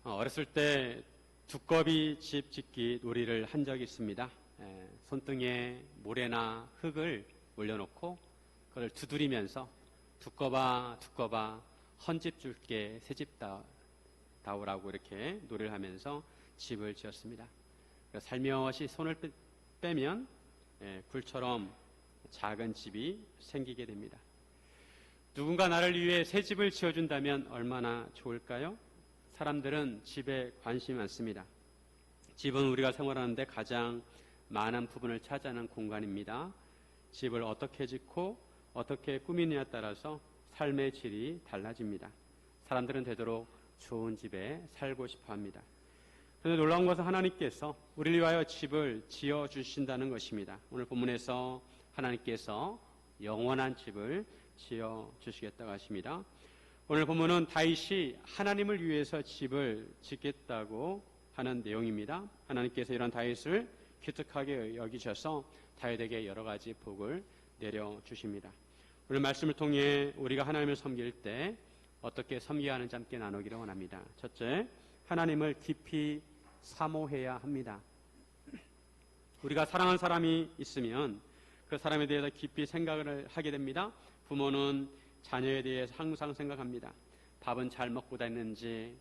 어렸을 때 두꺼비 집 짓기 놀이를 한 적이 있습니다. 손등에 모래나 흙을 올려놓고 그걸 두드리면서 두꺼봐 헌집 줄게 새집 다오라고 이렇게 노래를 하면서 집을 지었습니다. 살며시 손을 빼면 굴처럼 작은 집이 생기게 됩니다. 누군가 나를 위해 새 집을 지어준다면 얼마나 좋을까요? 사람들은 집에 관심이 많습니다. 집은 우리가 생활하는데 가장 많은 부분을 차지하는 공간입니다. 집을 어떻게 짓고 어떻게 꾸미느냐에 따라서 삶의 질이 달라집니다. 사람들은 되도록 좋은 집에 살고 싶어 합니다. 그런데 놀라운 것은 하나님께서 우리를 위하여 집을 지어주신다는 것입니다. 오늘 본문에서 하나님께서 영원한 집을 지어주시겠다고 하십니다. 오늘 본문은 다윗이 하나님을 위해서 집을 짓겠다고 하는 내용입니다. 하나님께서 이런 다윗을 기특하게 여기셔서 다윗에게 여러 가지 복을 내려주십니다. 오늘 말씀을 통해 우리가 하나님을 섬길 때 어떻게 섬겨야 하는지 함께 나누기를 원합니다. 첫째, 하나님을 깊이 사모해야 합니다. 우리가 사랑하는 사람이 있으면 그 사람에 대해서 깊이 생각을 하게 됩니다. 부모는 자녀에 대해서 항상 생각합니다. 밥은 잘 먹고 다니는지,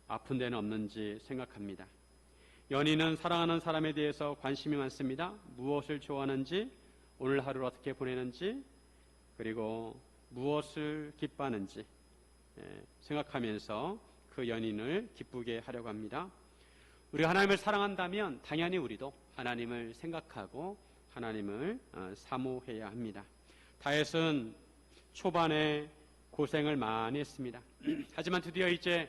아픈 데는 없는지 생각합니다. 연인은 사랑하는 사람에 대해서 관심이 많습니다. 무엇을 좋아하는지, 오늘 하루를 어떻게 보내는지, 그리고 무엇을 기뻐하는지 생각하면서 그 연인을 기쁘게 하려고 합니다. 우리가 하나님을 사랑한다면 당연히 우리도 하나님을 생각하고 하나님을 사모해야 합니다. 다윗은 초반에 고생을 많이 했습니다. 하지만 드디어 이제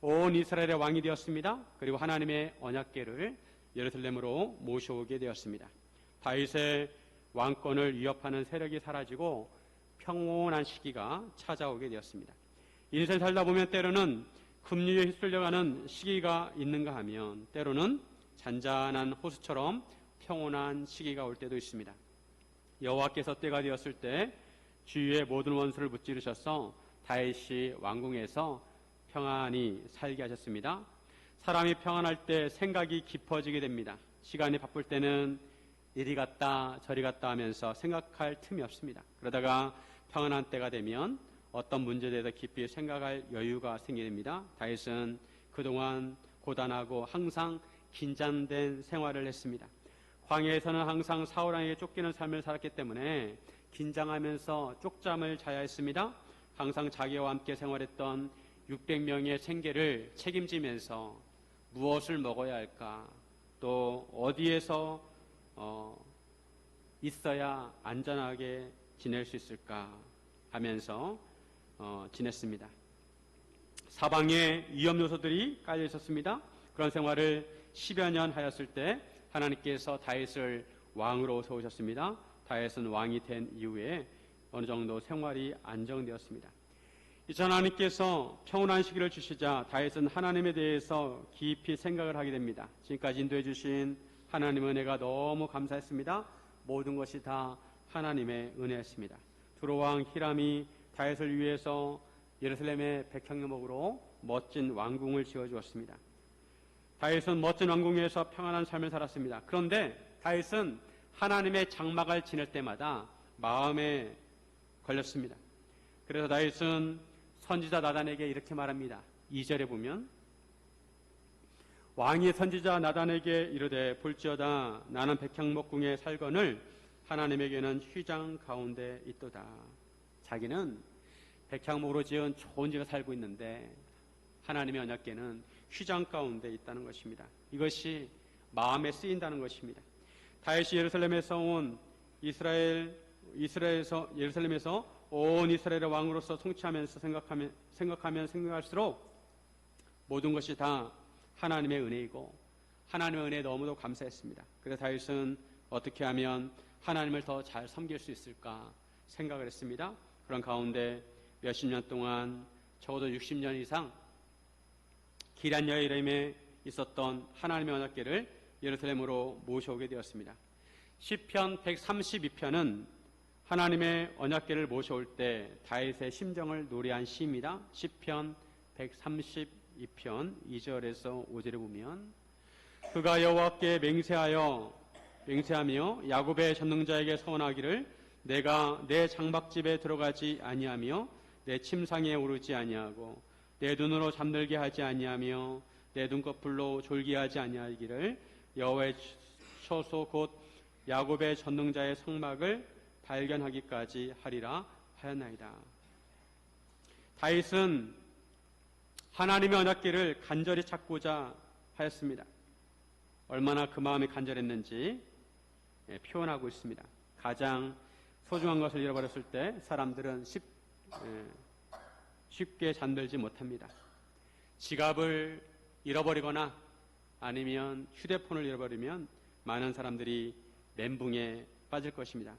온 이스라엘의 왕이 되었습니다. 그리고 하나님의 언약궤를 예루살렘으로 모셔오게 되었습니다. 다윗의 왕권을 위협하는 세력이 사라지고 평온한 시기가 찾아오게 되었습니다. 인생 살다 보면 때로는 급류에 휩쓸려가는 시기가 있는가 하면 때로는 잔잔한 호수처럼 평온한 시기가 올 때도 있습니다. 여호와께서 때가 되었을 때 주위의 모든 원수를 무찌르셔서 다윗이 왕궁에서 평안히 살게 하셨습니다. 사람이 평안할 때 생각이 깊어지게 됩니다. 시간이 바쁠 때는 이리 갔다 저리 갔다 하면서 생각할 틈이 없습니다. 그러다가 평안한 때가 되면 어떤 문제에 대해서 깊이 생각할 여유가 생기게 됩니다. 다윗은 그동안 고단하고 항상 긴장된 생활을 했습니다. 광야에서는 항상 사울왕에게 쫓기는 삶을 살았기 때문에 긴장하면서 쪽잠을 자야 했습니다. 항상 자기와 함께 생활했던 600명의 생계를 책임지면서 무엇을 먹어야 할까, 또 어디에서 있어야 안전하게 지낼 수 있을까 하면서 지냈습니다. 사방에 위험 요소들이 깔려 있었습니다. 그런 생활을 10여 년 하였을 때 하나님께서 다윗을 왕으로 세우셨습니다. 다윗은 왕이 된 이후에 어느 정도 생활이 안정되었습니다. 이제 하나님께서 평온한 시기를 주시자 다윗은 하나님에 대해서 깊이 생각을 하게 됩니다. 지금까지 인도해 주신 하나님의 은혜가 너무 감사했습니다. 모든 것이 다 하나님의 은혜였습니다. 두로왕 히람이 다윗을 위해서 예루살렘의 백향목으로 멋진 왕궁을 지어주었습니다. 다윗은 멋진 왕궁에서 평안한 삶을 살았습니다. 그런데 다윗은 하나님의 장막을 지낼 때마다 마음에 걸렸습니다. 그래서 다윗은 선지자 나단에게 이렇게 말합니다. 2절에 보면 왕이 선지자 나단에게 이르되 볼지어다 나는 백향목궁에 살거늘 하나님에게는 휘장 가운데 있도다. 자기는 백향목으로 지은 좋은 집에 살고 있는데 하나님의 언약궤는 휘장 가운데 있다는 것입니다. 이것이 마음에 쓰인다는 것입니다. 다윗이 예루살렘에서 온 예루살렘에서 온 이스라엘의 왕으로서 통치하면서 생각하면 생각할수록 모든 것이 다 하나님의 은혜이고 하나님의 은혜에 너무도 감사했습니다. 그래서 다윗은 어떻게 하면 하나님을 더 잘 섬길 수 있을까 생각을 했습니다. 그런 가운데 몇십 년 동안 적어도 60년 이상 기럇 여리고에 있었던 하나님의 언약궤를 예루살렘으로 모셔오게 되었습니다. 시편 132편은 하나님의 언약궤를 모셔올 때 다윗의 심정을 노래한 시입니다. 시편 2편 2절에서 5절에 보면 그가 여호와께 맹세하며 야곱의 전능자에게 서원하기를 내가 내 장막집에 들어가지 아니하며 내 침상에 오르지 아니하고 내 눈으로 잠들게 하지 아니하며 내 눈꺼풀로 졸게 하지 아니하기를 여호와의 처소 곧 야곱의 전능자의 성막을 발견하기까지 하리라 하였나이다. 다윗은 하나님의 언약궤를 간절히 찾고자 하였습니다. 얼마나 그 마음이 간절했는지 표현하고 있습니다. 가장 소중한 것을 잃어버렸을 때 사람들은 쉽게 잠들지 못합니다. 지갑을 잃어버리거나 아니면 휴대폰을 잃어버리면 많은 사람들이 멘붕에 빠질 것입니다.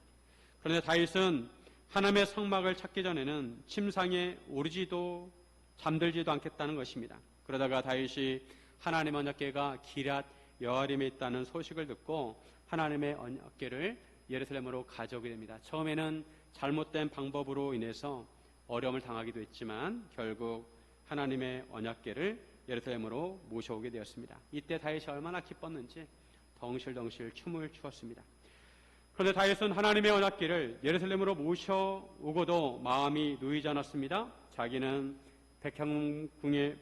그런데 다윗은 하나님의 성막을 찾기 전에는 침상에 오르지도 잠들지도 않겠다는 것입니다. 그러다가 다윗이 하나님의 언약궤가 기럇 여아림에 있다는 소식을 듣고 하나님의 언약궤를 예루살렘으로 가져오게 됩니다. 처음에는 잘못된 방법으로 인해서 어려움을 당하기도 했지만 결국 하나님의 언약궤를 예루살렘으로 모셔오게 되었습니다. 이때 다윗이 얼마나 기뻤는지 덩실덩실 춤을 추었습니다. 그런데 다윗은 하나님의 언약궤를 예루살렘으로 모셔오고도 마음이 놓이지 않았습니다. 자기는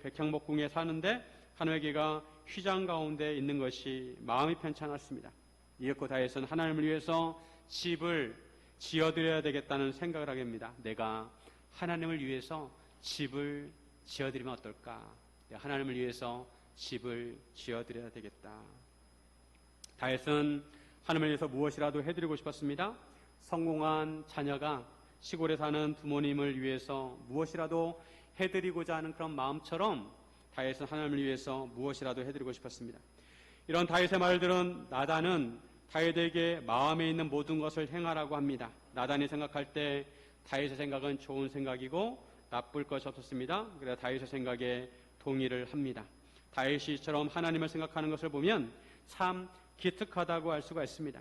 백향목궁에 사는데 하나님의 궤가 휘장 가운데 있는 것이 마음이 편치 않았습니다. 이윽고 다윗은 하나님을 위해서 집을 지어드려야 되겠다는 생각을 하게 됩니다. 내가 하나님을 위해서 집을 지어드리면 어떨까? 하나님을 위해서 집을 지어드려야 되겠다. 다윗은 하나님을 위해서 무엇이라도 해드리고 싶었습니다. 성공한 자녀가 시골에 사는 부모님을 위해서 무엇이라도 해드리고자 하는 그런 마음처럼 다윗은 하나님을 위해서 무엇이라도 해드리고 싶었습니다. 이런 다윗의 말을 들은 나단은 다윗에게 마음에 있는 모든 것을 행하라고 합니다. 나단이 생각할 때 다윗의 생각은 좋은 생각이고 나쁠 것이 없었습니다. 그래서 다윗의 생각에 동의를 합니다. 다윗이처럼 하나님을 생각하는 것을 보면 참 기특하다고 할 수가 있습니다.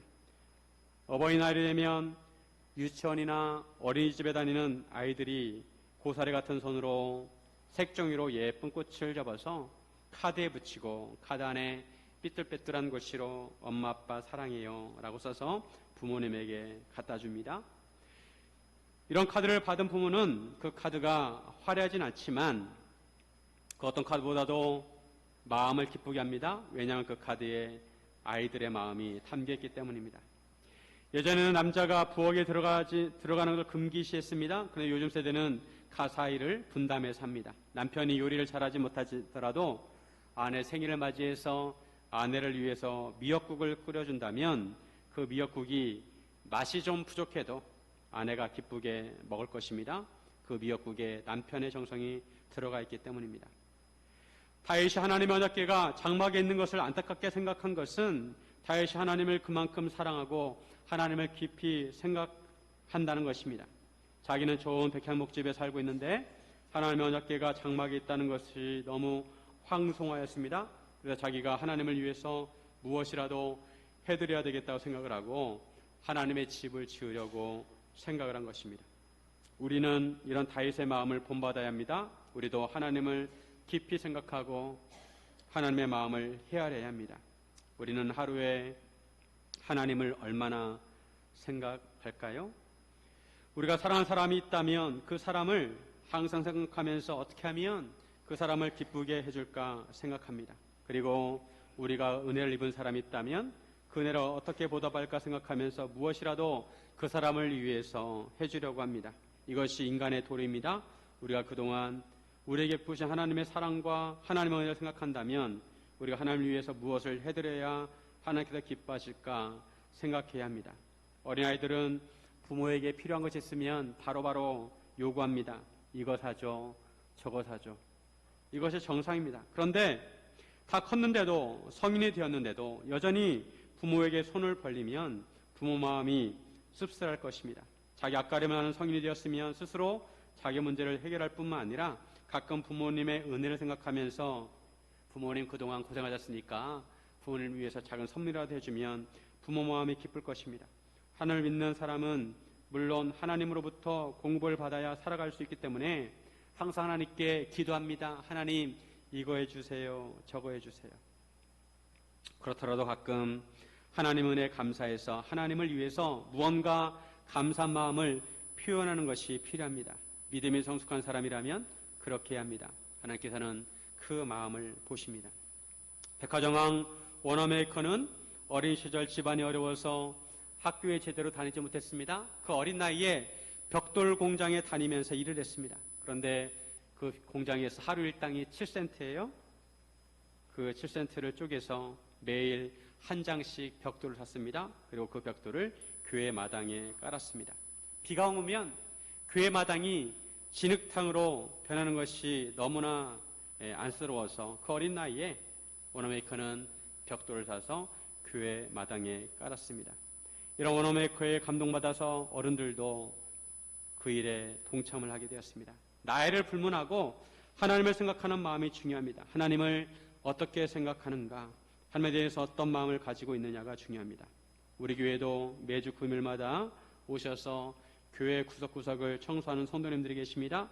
어버이날이 되면 유치원이나 어린이집에 다니는 아이들이 고사리 같은 손으로 색종이로 예쁜 꽃을 접어서 카드에 붙이고 카드 안에 삐뚤빼뚤한 글씨로 엄마 아빠 사랑해요 라고 써서 부모님에게 갖다 줍니다. 이런 카드를 받은 부모는 그 카드가 화려하진 않지만 그 어떤 카드보다도 마음을 기쁘게 합니다. 왜냐하면 그 카드에 아이들의 마음이 담겨있기 때문입니다. 예전에는 남자가 부엌에 들어가는 것을 금기시했습니다. 그런데 요즘 세대는 가사일을 분담해서 합니다. 남편이 요리를 잘하지 못하더라도 아내 생일을 맞이해서 아내를 위해서 미역국을 끓여준다면 그 미역국이 맛이 좀 부족해도 아내가 기쁘게 먹을 것입니다. 그 미역국에 남편의 정성이 들어가 있기 때문입니다. 다윗이 하나님의 언약궤가 장막에 있는 것을 안타깝게 생각한 것은 다윗이 하나님을 그만큼 사랑하고 하나님을 깊이 생각한다는 것입니다. 자기는 좋은 백향목집에 살고 있는데 하나님의 언약궤가 장막에 있다는 것이 너무 황송하였습니다. 그래서 자기가 하나님을 위해서 무엇이라도 해드려야 되겠다고 생각을 하고 하나님의 집을 지으려고 생각을 한 것입니다. 우리는 이런 다윗의 마음을 본받아야 합니다. 우리도 하나님을 깊이 생각하고 하나님의 마음을 헤아려야 합니다. 우리는 하루에 하나님을 얼마나 생각할까요? 우리가 사랑하는 사람이 있다면 그 사람을 항상 생각하면서 어떻게 하면 그 사람을 기쁘게 해줄까 생각합니다. 그리고 우리가 은혜를 입은 사람이 있다면 그 은혜를 어떻게 보답할까 생각하면서 무엇이라도 그 사람을 위해서 해주려고 합니다. 이것이 인간의 도리입니다. 우리가 그동안 우리에게 부신 하나님의 사랑과 하나님의 은혜를 생각한다면 우리가 하나님을 위해서 무엇을 해드려야 하나님께서 기뻐하실까 생각해야 합니다. 어린아이들은 부모에게 필요한 것이 있으면 바로바로 요구합니다. 이거 사줘, 저거 사줘. 이것이 정상입니다. 그런데 다 컸는데도 성인이 되었는데도 여전히 부모에게 손을 벌리면 부모 마음이 씁쓸할 것입니다. 자기 앞가림을 하는 성인이 되었으면 스스로 자기 문제를 해결할 뿐만 아니라 가끔 부모님의 은혜를 생각하면서 부모님 그동안 고생하셨으니까 부모님을 위해서 작은 선물이라도 해주면 부모 마음이 기쁠 것입니다. 하나님을 믿는 사람은 물론 하나님으로부터 공부를 받아야 살아갈 수 있기 때문에 항상 하나님께 기도합니다. 하나님, 이거 해주세요, 저거 해주세요. 그렇더라도 가끔 하나님 은혜에 감사해서 하나님을 위해서 무언가 감사한 마음을 표현하는 것이 필요합니다. 믿음이 성숙한 사람이라면 그렇게 해야 합니다. 하나님께서는 그 마음을 보십니다. 백화점왕 워너메이커는 어린 시절 집안이 어려워서 학교에 제대로 다니지 못했습니다. 그 어린 나이에 벽돌 공장에 다니면서 일을 했습니다. 그런데 그 공장에서 하루 일당이 7센트예요. 그 7센트를 쪼개서 매일 한 장씩 벽돌을 샀습니다. 그리고 그 벽돌을 교회 마당에 깔았습니다. 비가 오면 교회 마당이 진흙탕으로 변하는 것이 너무나 안쓰러워서 그 어린 나이에 워너메이커는 벽돌을 사서 교회 마당에 깔았습니다. 이런 워너메이커에 감동받아서 어른들도 그 일에 동참을 하게 되었습니다. 나이를 불문하고 하나님을 생각하는 마음이 중요합니다. 하나님을 어떻게 생각하는가, 하나님에 대해서 어떤 마음을 가지고 있느냐가 중요합니다. 우리 교회도 매주 금요일마다 오셔서 교회 구석구석을 청소하는 성도님들이 계십니다.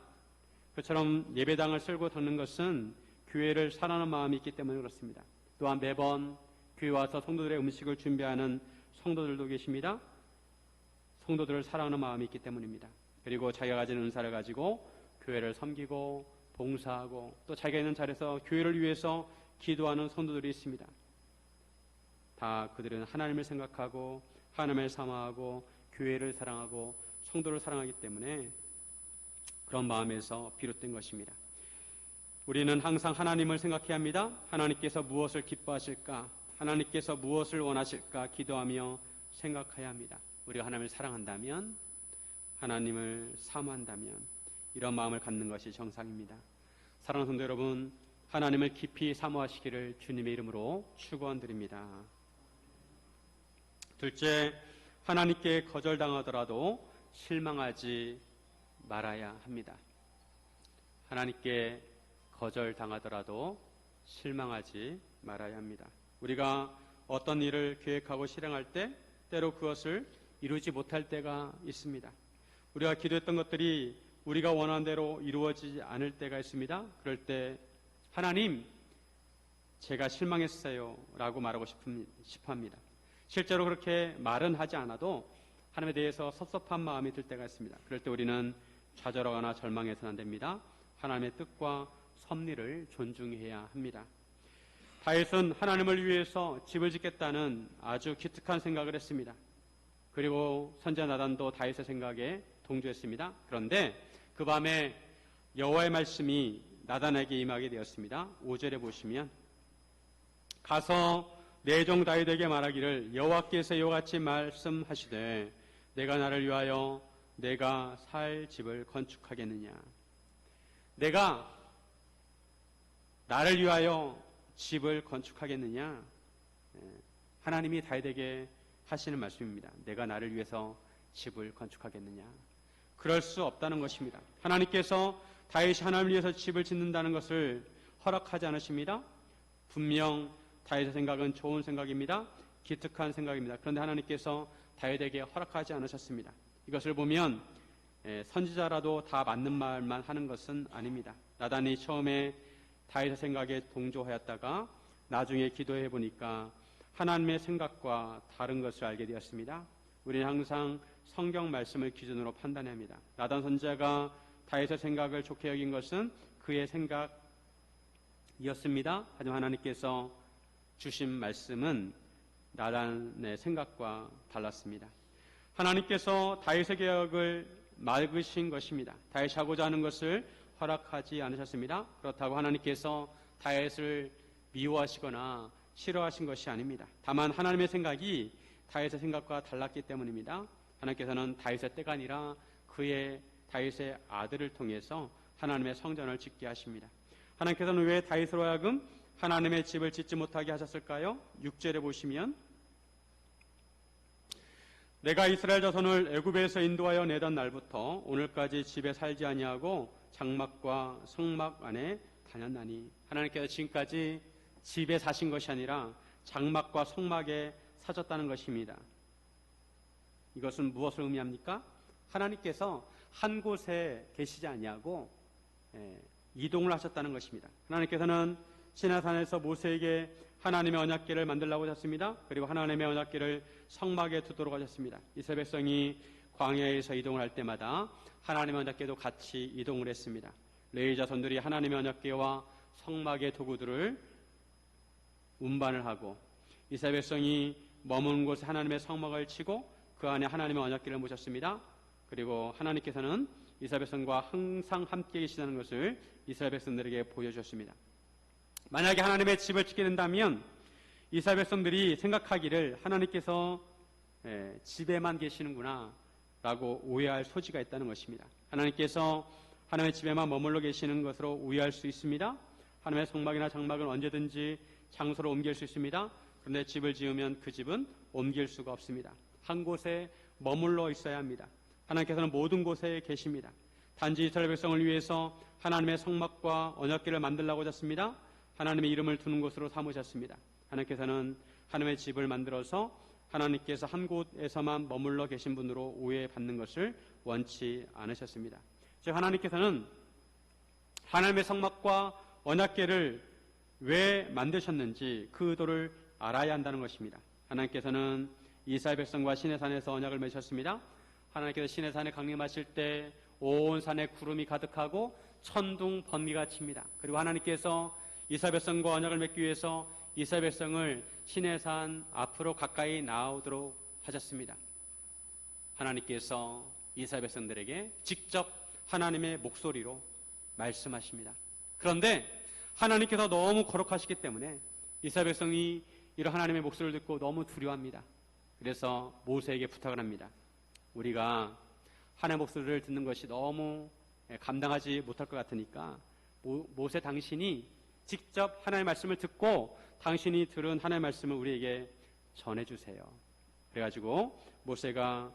그처럼 예배당을 쓸고 닦는 것은 교회를 사랑하는 마음이 있기 때문에 그렇습니다. 또한 매번 교회 와서 성도들의 음식을 준비하는 성도들도 계십니다. 성도들을 사랑하는 마음이 있기 때문입니다. 그리고 자기가 가진 은사를 가지고 교회를 섬기고 봉사하고 또 자기가 있는 자리에서 교회를 위해서 기도하는 성도들이 있습니다. 다 그들은 하나님을 생각하고 하나님을 사모하고 교회를 사랑하고 성도를 사랑하기 때문에 그런 마음에서 비롯된 것입니다. 우리는 항상 하나님을 생각해야 합니다. 하나님께서 무엇을 기뻐하실까, 하나님께서 무엇을 원하실까 기도하며 생각해야 합니다. 우리가 하나님을 사랑한다면, 하나님을 사모한다면 이런 마음을 갖는 것이 정상입니다. 사랑하는 성도 여러분, 하나님을 깊이 사모하시기를 주님의 이름으로 축원드립니다. 둘째, 하나님께 거절당하더라도 실망하지 말아야 합니다. 하나님께 거절당하더라도 실망하지 말아야 합니다. 우리가 어떤 일을 계획하고 실행할 때 때로 그것을 이루지 못할 때가 있습니다. 우리가 기도했던 것들이 우리가 원하는 대로 이루어지지 않을 때가 있습니다. 그럴 때 하나님, 제가 실망했어요 라고 말하고 싶어 합니다. 실제로 그렇게 말은 하지 않아도 하나님에 대해서 섭섭한 마음이 들 때가 있습니다. 그럴 때 우리는 좌절하거나 절망해서는 안 됩니다. 하나님의 뜻과 섭리를 존중해야 합니다. 다윗은 하나님을 위해서 집을 짓겠다는 아주 기특한 생각을 했습니다. 그리고 선지자 나단도 다윗의 생각에 동조했습니다. 그런데 그 밤에 여호와의 말씀이 나단에게 임하게 되었습니다. 5절에 보시면 가서 내 종 다윗에게 말하기를 여호와께서 이와 같이 말씀하시되 내가 나를 위하여 내가 살 집을 건축하겠느냐. 내가 나를 위하여 집을 건축하겠느냐. 하나님이 다윗에게 하시는 말씀입니다. 내가 나를 위해서 집을 건축하겠느냐. 그럴 수 없다는 것입니다. 하나님께서 다윗이 하나님을 위해서 집을 짓는다는 것을 허락하지 않으십니다. 분명 다윗의 생각은 좋은 생각입니다. 기특한 생각입니다. 그런데 하나님께서 다윗에게 허락하지 않으셨습니다. 이것을 보면 선지자라도 다 맞는 말만 하는 것은 아닙니다. 나단이 처음에 다윗의 생각에 동조하였다가 나중에 기도해 보니까 하나님의 생각과 다른 것을 알게 되었습니다. 우리는 항상 성경 말씀을 기준으로 판단해야 합니다. 나단 선지자가 다윗의 생각을 좋게 여긴 것은 그의 생각이었습니다. 하지만 하나님께서 주신 말씀은 나단의 생각과 달랐습니다. 하나님께서 다윗의 계획을 막으신 것입니다. 다윗이 하고자 하는 것을 허락하지 않으셨습니다. 그렇다고 하나님께서 다윗을 미워하시거나 싫어하신 것이 아닙니다. 다만 하나님의 생각이 다윗의 생각과 달랐기 때문입니다. 하나님께서는 다윗의 때가 아니라 그의 다윗의 아들을 통해서 하나님의 성전을 짓게 하십니다. 하나님께서는 왜 다윗으로 하여금 하나님의 집을 짓지 못하게 하셨을까요? 6절에 보시면 내가 이스라엘 자손을 애굽에서 인도하여 내던 날부터 오늘까지 집에 살지 아니하고 장막과 성막 안에 다녔나니. 하나님께서 지금까지 집에 사신 것이 아니라 장막과 성막에 사셨다는 것입니다. 이것은 무엇을 의미합니까? 하나님께서 한 곳에 계시지 아니하고 이동을 하셨다는 것입니다. 하나님께서는 시내산에서 모세에게 하나님의 언약궤를 만들라고 하셨습니다. 그리고 하나님의 언약궤를 성막에 두도록 하셨습니다. 이스라엘 백성이 광야에서 이동을 할 때마다 하나님의 언약궤도 같이 이동을 했습니다. 레위 자손들이 하나님의 언약궤와 성막의 도구들을 운반을 하고 이스라엘 백성이 머무는 곳에 하나님의 성막을 치고 그 안에 하나님의 언약궤를 모셨습니다. 그리고 하나님께서는 이스라엘 백성과 항상 함께 계시다는 것을 이스라엘 백성들에게 보여주셨습니다. 만약에 하나님의 집을 짓게 된다면 이스라엘 백성들이 생각하기를 하나님께서 집에만 계시는구나 라고 오해할 소지가 있다는 것입니다. 하나님께서 하나님의 집에만 머물러 계시는 것으로 오해할 수 있습니다. 하나님의 성막이나 장막은 언제든지 장소로 옮길 수 있습니다. 그런데 집을 지으면 그 집은 옮길 수가 없습니다. 한 곳에 머물러 있어야 합니다. 하나님께서는 모든 곳에 계십니다. 단지 이스라엘 백성을 위해서 하나님의 성막과 언약궤를 만들라고 하셨습니다. 하나님의 이름을 두는 곳으로 삼으셨습니다. 하나님께서는 하나님의 집을 만들어서 하나님께서 한 곳에서만 머물러 계신 분으로 오해받는 것을 원치 않으셨습니다. 즉 하나님께서는 하나님의 성막과 언약궤를 왜 만드셨는지 그 의도를 알아야 한다는 것입니다. 하나님께서는 이스라엘 백성과 시내산에서 언약을 맺으셨습니다. 하나님께서 시내산에 강림하실 때 온 산에 구름이 가득하고 천둥 번개가 칩니다. 그리고 하나님께서 이스라엘 백성과 언약을 맺기 위해서 이스라엘 백성을 시내산 앞으로 가까이 나오도록 하셨습니다. 하나님께서 이스라엘 백성들에게 직접 하나님의 목소리로 말씀하십니다. 그런데 하나님께서 너무 거룩하시기 때문에 이스라엘 백성이 이런 하나님의 목소리를 듣고 너무 두려워합니다. 그래서 모세에게 부탁을 합니다. 우리가 하나님의 목소리를 듣는 것이 너무 감당하지 못할 것 같으니까 모세 당신이 직접 하나님의 말씀을 듣고 당신이 들은 하나님의 말씀을 우리에게 전해주세요. 그래가지고 모세가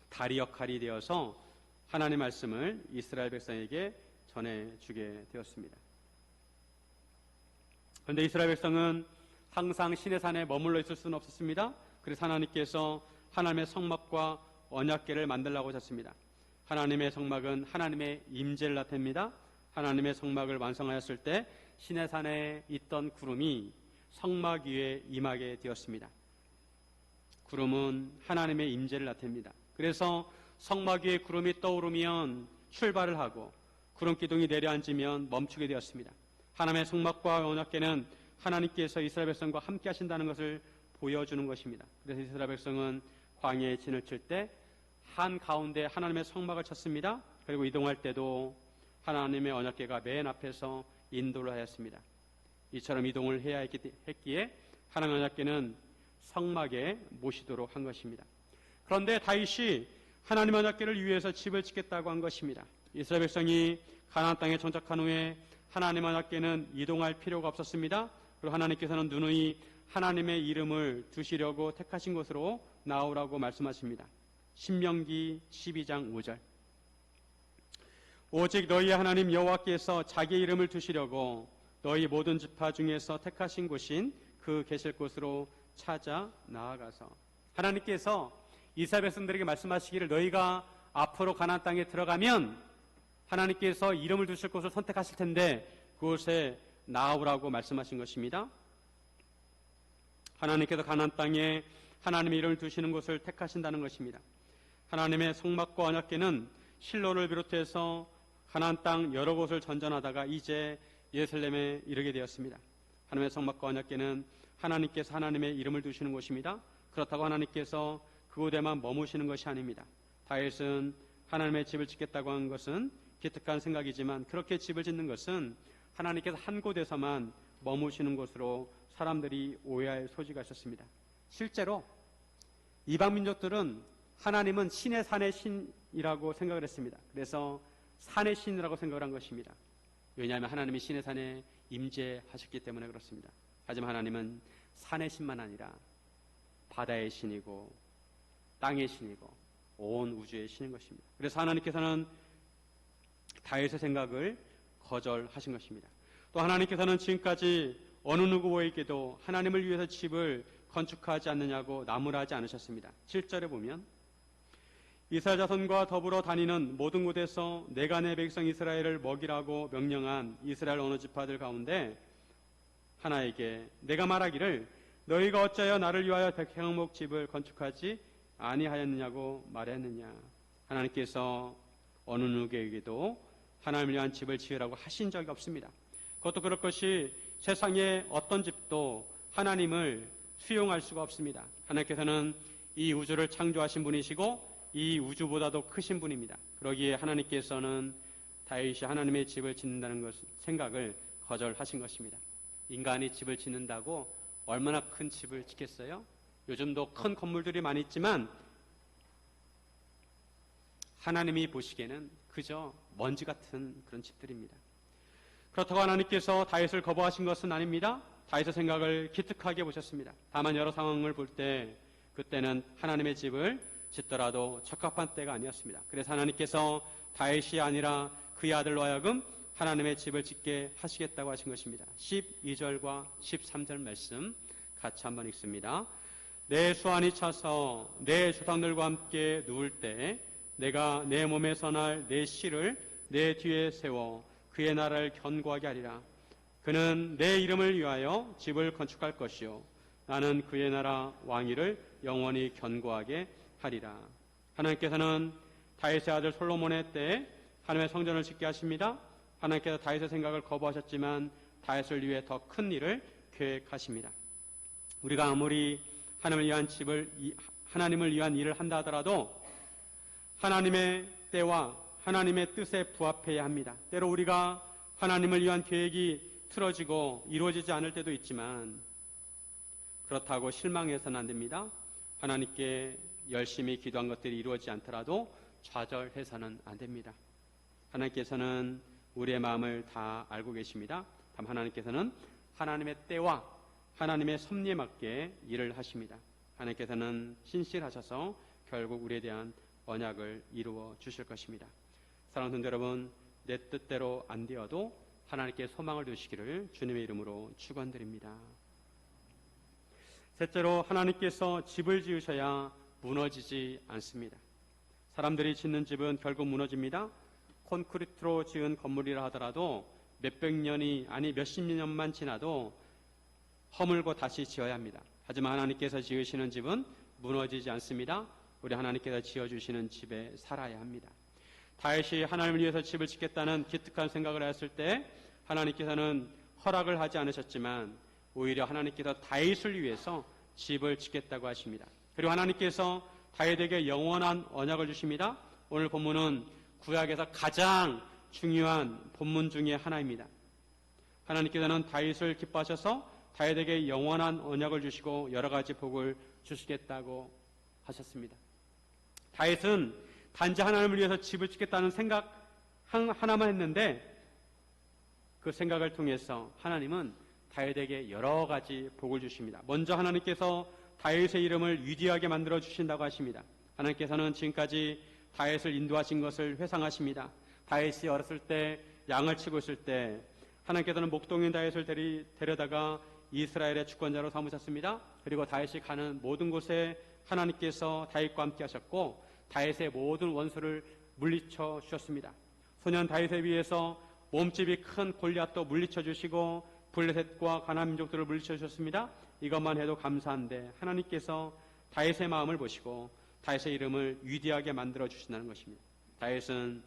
다리 역할이 되어서 하나님의 말씀을 이스라엘 백성에게 전해주게 되었습니다. 그런데 이스라엘 백성은 항상 시내산에 머물러 있을 수는 없었습니다. 그래서 하나님께서 하나님의 성막과 언약궤를 만들라고 하셨습니다. 하나님의 성막은 하나님의 임재를 나타냅니다. 하나님의 성막을 완성하였을 때 시내산에 있던 구름이 성막 위에 임하게 되었습니다. 구름은 하나님의 임재를 나타냅니다. 그래서 성막 위에 구름이 떠오르면 출발을 하고 구름 기둥이 내려앉으면 멈추게 되었습니다. 하나님의 성막과 언약궤는 하나님께서 이스라엘 백성과 함께 하신다는 것을 보여주는 것입니다. 그래서 이스라엘 백성은 광야에 진을 칠 때 한가운데 하나님의 성막을 쳤습니다. 그리고 이동할 때도 하나님의 언약궤가 맨 앞에서 인도를 하였습니다. 이처럼 이동을 해야 했기에 하나님의 언약궤는 성막에 모시도록 한 것입니다. 그런데 다윗이 하나님의 언약궤를 위해서 집을 짓겠다고 한 것입니다. 이스라엘 백성이 가나안 땅에 정착한 후에 하나님의 언약궤는 이동할 필요가 없었습니다. 그리고 하나님께서는 누누이 하나님의 이름을 두시려고 택하신 곳으로 나오라고 말씀하십니다. 신명기 12장 5절. 오직 너희 하나님 여호와께서 자기 이름을 두시려고 너희 모든 지파 중에서 택하신 곳인 그 계실 곳으로 찾아 나아가서. 하나님께서 이스라엘 백성들에게 말씀하시기를 너희가 앞으로 가나안 땅에 들어가면 하나님께서 이름을 두실 곳을 선택하실 텐데 그곳에 나오라고 말씀하신 것입니다. 하나님께서 가나안 땅에 하나님의 이름을 두시는 곳을 택하신다는 것입니다. 하나님의 성막과 언약궤는 실로를 비롯해서 가나안 땅 여러 곳을 전전하다가 이제 예루살렘에 이르게 되었습니다. 하나님의 성막과 언약궤는 하나님께서 하나님의 이름을 두시는 곳입니다. 그렇다고 하나님께서 그곳에만 머무시는 것이 아닙니다. 다윗은 하나님의 집을 짓겠다고 한 것은 기특한 생각이지만 그렇게 집을 짓는 것은 하나님께서 한 곳에서만 머무시는 곳으로 사람들이 오해할 소지가 있었습니다. 실제로 이방 민족들은 하나님은 신의 산의 신이라고 생각을 했습니다. 그래서 산의 신이라고 생각을 한 것입니다. 왜냐하면 하나님이 신의 산에 임재하셨기 때문에 그렇습니다. 하지만 하나님은 산의 신만 아니라 바다의 신이고 땅의 신이고 온 우주의 신인 것입니다. 그래서 하나님께서는 다윗의 생각을 거절하신 것입니다. 또 하나님께서는 지금까지 어느 누구에게도 하나님을 위해서 집을 건축하지 않느냐고 나무라지 않으셨습니다. 7절에 보면 이스라엘 자손과 더불어 다니는 모든 곳에서 내가 내 백성 이스라엘을 먹이라고 명령한 이스라엘 어느 지파들 가운데 하나에게 내가 말하기를 너희가 어찌하여 나를 위하여 백향목 집을 건축하지 아니하였느냐고 말했느냐. 하나님께서 어느 누구에게도 하나님을 위한 집을 지으라고 하신 적이 없습니다. 그것도 그럴 것이 세상의 어떤 집도 하나님을 수용할 수가 없습니다. 하나님께서는 이 우주를 창조하신 분이시고 이 우주보다도 크신 분입니다. 그러기에 하나님께서는 다윗이 하나님의 집을 짓는다는 생각을 거절하신 것입니다. 인간이 집을 짓는다고 얼마나 큰 집을 짓겠어요? 요즘도 큰 건물들이 많이 있지만 하나님이 보시기에는 그저 먼지 같은 그런 집들입니다. 그렇다고 하나님께서 다윗을 거부하신 것은 아닙니다. 다윗의 생각을 기특하게 보셨습니다. 다만 여러 상황을 볼 때 그때는 하나님의 집을 짓더라도 적합한 때가 아니었습니다. 그래서 하나님께서 다윗이 아니라 그의 아들로 하여금 하나님의 집을 짓게 하시겠다고 하신 것입니다. 12절과 13절 말씀 같이 한번 읽습니다. 내 수완이 차서 내 조상들과 함께 누울 때 내가 내 몸에 선할 내 씨를 내 뒤에 세워 그의 나라를 견고하게 하리라. 그는 내 이름을 위하여 집을 건축할 것이요 나는 그의 나라 왕위를 영원히 견고하게 하리라. 하나님께서는 다윗의 아들 솔로몬의 때에 하나님의 성전을 짓게 하십니다. 하나님께서 다윗의 생각을 거부하셨지만 다윗을 위해 더 큰 일을 계획하십니다. 우리가 아무리 하나님을 위한 일을 한다 하더라도 하나님의 때와 하나님의 뜻에 부합해야 합니다. 때로 우리가 하나님을 위한 계획이 틀어지고 이루어지지 않을 때도 있지만 그렇다고 실망해서는 안 됩니다. 하나님께 열심히 기도한 것들이 이루어지지 않더라도 좌절해서는 안 됩니다. 하나님께서는 우리의 마음을 다 알고 계십니다. 다만 하나님께서는 하나님의 때와 하나님의 섭리에 맞게 일을 하십니다. 하나님께서는 신실하셔서 결국 우리에 대한 언약을 이루어 주실 것입니다. 사랑하는 성도 여러분, 내 뜻대로 안 되어도 하나님께 소망을 두시기를 주님의 이름으로 축원드립니다. 셋째로 하나님께서 집을 지으셔야 무너지지 않습니다. 사람들이 짓는 집은 결국 무너집니다. 콘크리트로 지은 건물이라 하더라도 몇백 년이 아니 몇십 년만 지나도 허물고 다시 지어야 합니다. 하지만 하나님께서 지으시는 집은 무너지지 않습니다. 우리 하나님께서 지어주시는 집에 살아야 합니다. 다윗이 하나님을 위해서 집을 짓겠다는 기특한 생각을 했을 때 하나님께서는 허락을 하지 않으셨지만 오히려 하나님께서 다윗을 위해서 집을 짓겠다고 하십니다. 그리고 하나님께서 다윗에게 영원한 언약을 주십니다. 오늘 본문은 구약에서 가장 중요한 본문 중에 하나입니다. 하나님께서는 다윗을 기뻐하셔서 다윗에게 영원한 언약을 주시고 여러 가지 복을 주시겠다고 하셨습니다. 다윗은 단지 하나님을 위해서 집을 짓겠다는 생각 하나만 했는데 그 생각을 통해서 하나님은 다윗에게 여러 가지 복을 주십니다. 먼저 하나님께서 다윗의 이름을 위대하게 만들어 주신다고 하십니다. 하나님께서는 지금까지 다윗을 인도하신 것을 회상하십니다. 다윗이 어렸을 때 양을 치고 있을 때 하나님께서는 목동인 다윗을 데려다가 이스라엘의 주권자로 삼으셨습니다. 그리고 다윗이 가는 모든 곳에 하나님께서 다윗과 함께 하셨고 다윗의 모든 원수를 물리쳐 주셨습니다. 소년 다윗에 비해서 몸집이 큰 골리앗도 물리쳐 주시고 블레셋과 가나안 민족들을 물리쳐 주셨습니다. 이것만 해도 감사한데 하나님께서 다윗의 마음을 보시고 다윗의 이름을 위대하게 만들어 주신다는 것입니다. 다윗은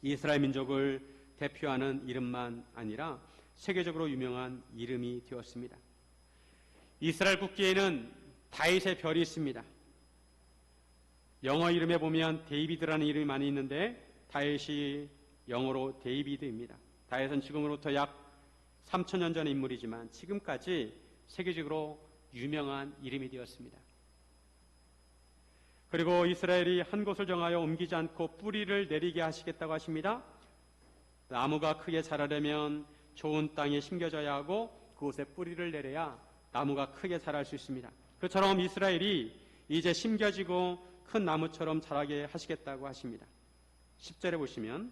이스라엘 민족을 대표하는 이름만 아니라 세계적으로 유명한 이름이 되었습니다. 이스라엘 국기에는 다윗의 별이 있습니다. 영어 이름에 보면 데이비드라는 이름이 많이 있는데 다윗이 영어로 데이비드입니다. 다윗은 지금으로부터 약 3,000년 전의 인물이지만 지금까지 세계적으로 유명한 이름이 되었습니다. 그리고 이스라엘이 한 곳을 정하여 옮기지 않고 뿌리를 내리게 하시겠다고 하십니다. 나무가 크게 자라려면 좋은 땅에 심겨져야 하고 그곳에 뿌리를 내려야 나무가 크게 자랄 수 있습니다. 그처럼 이스라엘이 이제 심겨지고 큰 나무처럼 자라게 하시겠다고 하십니다. 10절에 보시면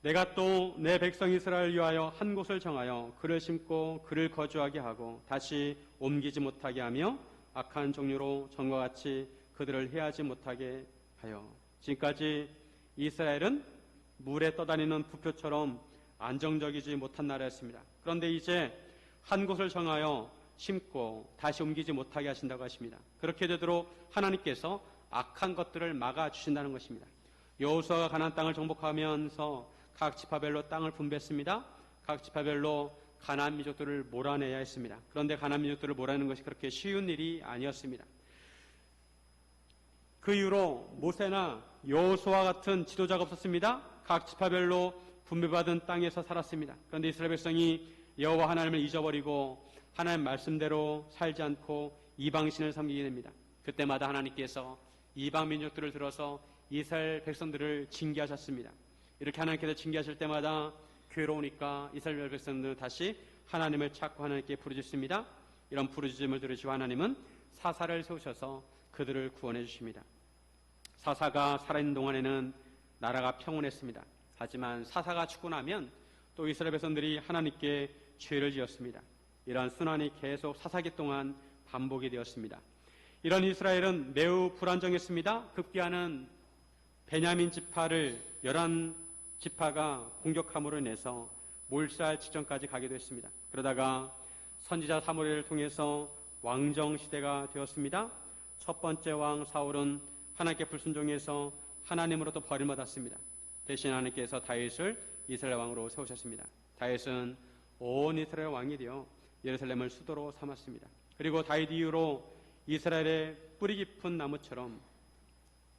내가 또 내 백성 이스라엘을 위하여 한 곳을 정하여 그를 심고 그를 거주하게 하고 다시 옮기지 못하게 하며 악한 종류로 전과 같이 그들을 해하지 못하게 하여. 지금까지 이스라엘은 물에 떠다니는 부표처럼 안정적이지 못한 나라였습니다. 그런데 이제 한 곳을 정하여 심고 다시 옮기지 못하게 하신다고 하십니다. 그렇게 되도록 하나님께서 악한 것들을 막아주신다는 것입니다. 여호수아가 가나안 땅을 정복하면서 각 지파별로 땅을 분배했습니다. 각 지파별로 가나안 민족들을 몰아내야 했습니다. 그런데 가나안 민족들을 몰아내는 것이 그렇게 쉬운 일이 아니었습니다. 그 이후로 모세나 여호수아 같은 지도자가 없었습니다. 각 지파별로 분배받은 땅에서 살았습니다. 그런데 이스라엘 백성이 여호와 하나님을 잊어버리고 하나님 말씀대로 살지 않고 이방신을 섬기게 됩니다. 그때마다 하나님께서 이방 민족들을 들어서 이스라엘 백성들을 징계하셨습니다. 이렇게 하나님께서 징계하실 때마다 괴로우니까 이스라엘 백성들은 다시 하나님을 찾고 하나님께 부르짖습니다. 이런 부르짖음을 들으시고 하나님은 사사를 세우셔서 그들을 구원해 주십니다. 사사가 살아있는 동안에는 나라가 평온했습니다. 하지만 사사가 죽고 나면 또 이스라엘 백성들이 하나님께 죄를 지었습니다. 이러한 순환이 계속 사사기 동안 반복이 되었습니다. 이런 이스라엘은 매우 불안정했습니다. 급기야는 베냐민 지파를 11지파가 공격함으로 인해서 몰살 직전까지 가기도 했습니다. 그러다가 선지자 사무엘을 통해서 왕정 시대가 되었습니다. 첫 번째 왕 사울은 하나님께 불순종해서 하나님으로부터 벌을 받았습니다. 대신 하나님께서 다윗을 이스라엘 왕으로 세우셨습니다. 다윗은 온 이스라엘 왕이 되어 예루살렘을 수도로 삼았습니다. 그리고 다윗 이후로 이스라엘의 뿌리 깊은 나무처럼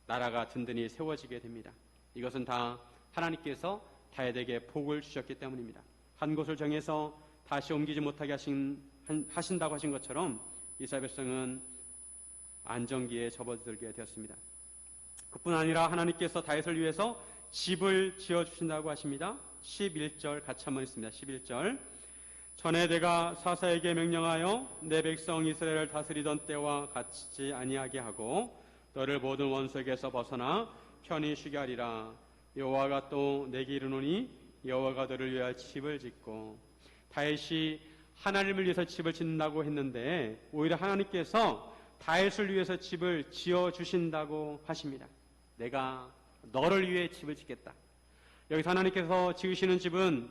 나라가 든든히 세워지게 됩니다. 이것은 다 하나님께서 다윗에게 복을 주셨기 때문입니다. 한 곳을 정해서 다시 옮기지 못하게 하신다고 하신 것처럼 이스라엘 백성은 안정기에 접어들게 되었습니다. 그뿐 아니라 하나님께서 다윗을 위해서 집을 지어주신다고 하십니다. 11절 같이 한번 있습니다. 11절 전에 내가 사사에게 명령하여 내 백성 이스라엘을 다스리던 때와 같이 아니하게 하고 너를 모든 원수에게서 벗어나 편히 쉬게 하리라. 여호와가 또 내게 이르노니 여호와가 너를 위하여 집을 짓고. 다윗이 하나님을 위해서 집을 짓는다고 했는데 오히려 하나님께서 다윗을 위해서 집을 지어주신다고 하십니다. 내가 너를 위해 집을 짓겠다. 여기서 하나님께서 지으시는 집은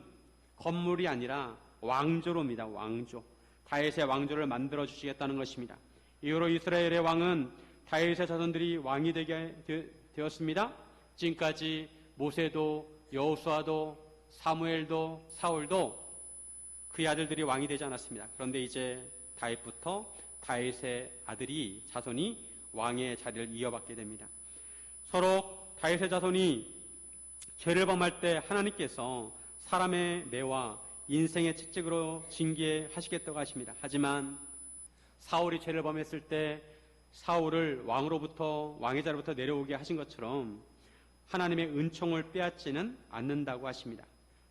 건물이 아니라 왕조로입니다. 왕조. 다윗의 왕조를 만들어 주시겠다는 것입니다. 이후로 이스라엘의 왕은 다윗의 자손들이 왕이 되게 되었습니다. 지금까지 모세도 여호수아도 사무엘도 사울도 그의 아들들이 왕이 되지 않았습니다. 그런데 이제 다윗부터 다윗의 아들이 자손이 왕의 자리를 이어받게 됩니다. 서로 다윗의 자손이 죄를 범할 때 하나님께서 사람의 매와 인생의 채찍으로 징계하시겠다고 하십니다. 하지만 사울이 죄를 범했을 때 사울을 왕의 자리로부터 내려오게 하신 것처럼 하나님의 은총을 빼앗지는 않는다고 하십니다.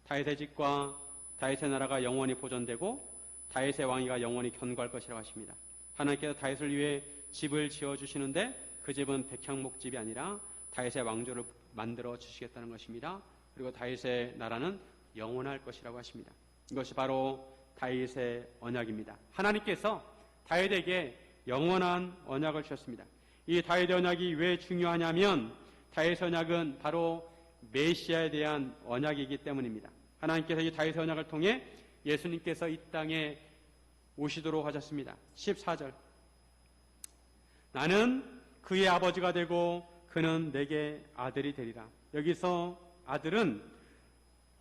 다윗의 집과 다윗의 나라가 영원히 보존되고 다윗의 왕위가 영원히 견고할 것이라고 하십니다. 하나님께서 다윗을 위해 집을 지어주시는데 그 집은 백향목집이 아니라 다윗의 왕조를 만들어 주시겠다는 것입니다. 그리고 다윗의 나라는 영원할 것이라고 하십니다. 이것이 바로 다윗의 언약입니다. 하나님께서 다윗에게 영원한 언약을 주셨습니다. 이 다윗의 언약이 왜 중요하냐면 다윗의 언약은 바로 메시아에 대한 언약이기 때문입니다. 하나님께서 이 다윗의 언약을 통해 예수님께서 이 땅에 오시도록 하셨습니다. 14절 나는 그의 아버지가 되고 그는 내게 아들이 되리라. 여기서 아들은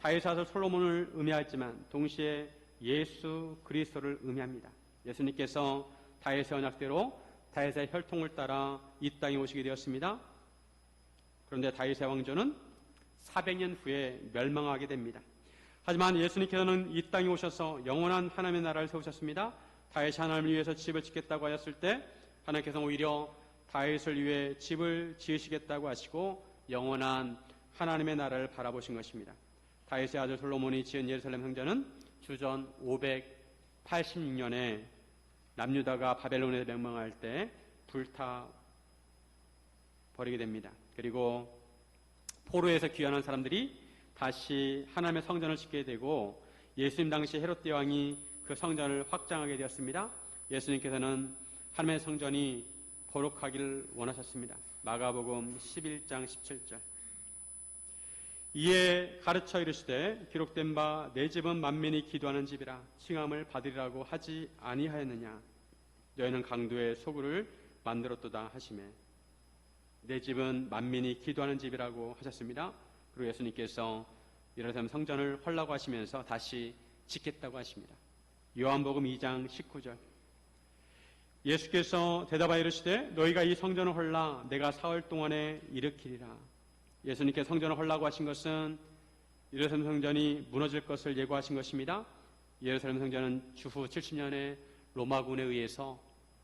다윗의 아들 솔로몬을 의미하지만 동시에 예수 그리스도를 의미합니다. 예수님께서 다윗의 언약대로 다윗의 혈통을 따라 이 땅에 오시게 되었습니다. 그런데 다윗의 왕조는 400년 후에 멸망하게 됩니다. 하지만 예수님께서는 이 땅에 오셔서 영원한 하나님의 나라를 세우셨습니다. 다윗이 하나님을 위해서 집을 짓겠다고 하였을 때 하나님께서 오히려 다윗을 위해 집을 지으시겠다고 하시고 영원한 하나님의 나라를 바라보신 것입니다. 다윗의 아들 솔로몬이 지은 예루살렘 성전은 주전 586년에 남유다가 바벨론에 멸망할 때 불타 버리게 됩니다. 그리고 포로에서 귀환한 사람들이 다시 하나님의 성전을 짓게 되고 예수님 당시 헤롯대 왕이 그 성전을 확장하게 되었습니다. 예수님께서는 하나님의 성전이 거룩하기를 원하셨습니다. 마가복음 11장 17절. 이에 가르쳐 이르시되 기록된 바 내 집은 만민이 기도하는 집이라 칭함을 받으리라고 하지 아니하였느냐. 너희는 강도의 소굴을 만들었도다 하시매, 내 집은 만민이 기도하는 집이라고 하셨습니다. 그리고 예수님께서 예루살렘 성전을 헐라고 하시면서 다시 짓겠다고 하십니다. 요한복음 2장 19절. 예수께서 대답하여 이르시되 너희가 이 성전을 헐라 내가 사흘 동안에 일으키리라. 예수님께 성전을 헐라고 하신 것은 예루살렘 성전이 무너질 것을 예고하신 것입니다. 예루살렘 성전은 주후 70년에 로마군에 의해서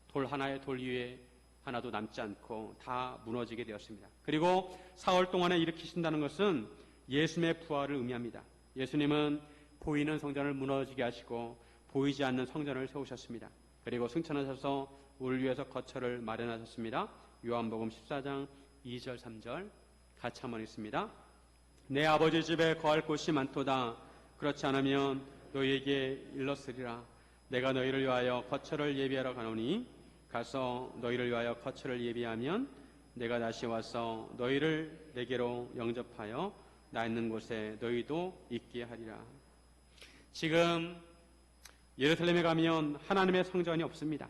돌 하나의 돌 위에 하나도 남지 않고 다 무너지게 되었습니다. 그리고 사흘 동안에 일으키신다는 것은 예수님의 부활을 의미합니다. 예수님은 보이는 성전을 무너지게 하시고 보이지 않는 성전을 세우셨습니다. 그리고 승천하셔서 우리를 위해서 거처를 마련하셨습니다. 요한복음 14장 2절 3절 같이 한번 읽습니다. 내 아버지 집에 거할 곳이 많도다. 그렇지 않으면 너희에게 일렀으리라. 내가 너희를 위하여 거처를 예비하러 가노니 가서 너희를 위하여 거처를 예비하면 내가 다시 와서 너희를 내게로 영접하여 나 있는 곳에 너희도 있게 하리라. 지금 예루살렘에 가면 하나님의 성전이 없습니다.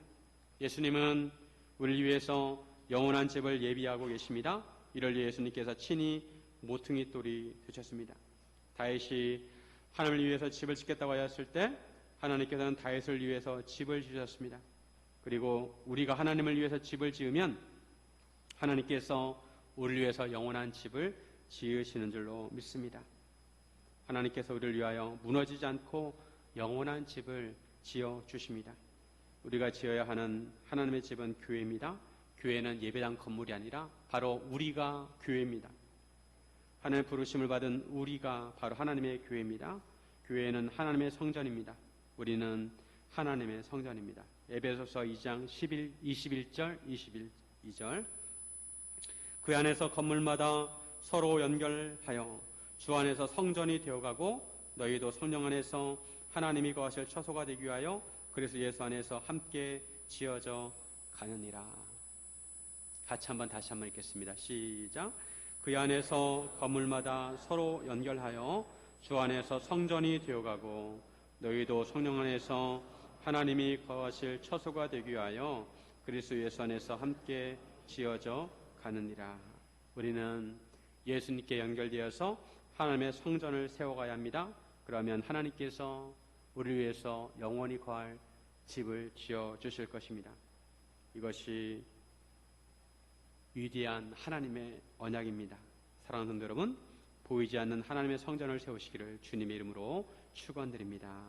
예수님은 우리를 위해서 영원한 집을 예비하고 계십니다. 이를 위해 예수님께서 친히 모퉁이 돌이 되셨습니다. 다윗이 하나님을 위해서 집을 짓겠다고 하였을 때 하나님께서는 다윗을 위해서 집을 지으셨습니다. 그리고 우리가 하나님을 위해서 집을 지으면 하나님께서 우리를 위해서 영원한 집을 지으시는 줄로 믿습니다. 하나님께서 우리를 위하여 무너지지 않고 영원한 집을 지어 주십니다. 우리가 지어야 하는 하나님의 집은 교회입니다. 교회는 예배당 건물이 아니라 바로 우리가 교회입니다. 하나님의 부르심을 받은 우리가 바로 하나님의 교회입니다. 교회는 하나님의 성전입니다. 우리는 하나님의 성전입니다. 에베소서 2장 21절 22절. 그 안에서 건물마다 서로 연결하여 주 안에서 성전이 되어가고 너희도 성령 안에서 하나님이 거하실 처소가 되기 위하여 그래서 예수 안에서 함께 지어져 가느니라. 같이 다시 한번 읽겠습니다. 시작. 그 안에서 건물마다 서로 연결하여 주 안에서 성전이 되어가고 너희도 성령 안에서 하나님이 거하실 처소가 되기 위하여 그리스도 예수 안에서 함께 지어져 가느니라. 우리는 예수님께 연결되어서 하나님의 성전을 세워가야 합니다. 그러면 하나님께서 우리를 위해서 영원히 거할 집을 지어 주실 것입니다. 이것이 위대한 하나님의 언약입니다. 사랑하는 성도 여러분, 보이지 않는 하나님의 성전을 세우시기를 주님의 이름으로 축원드립니다.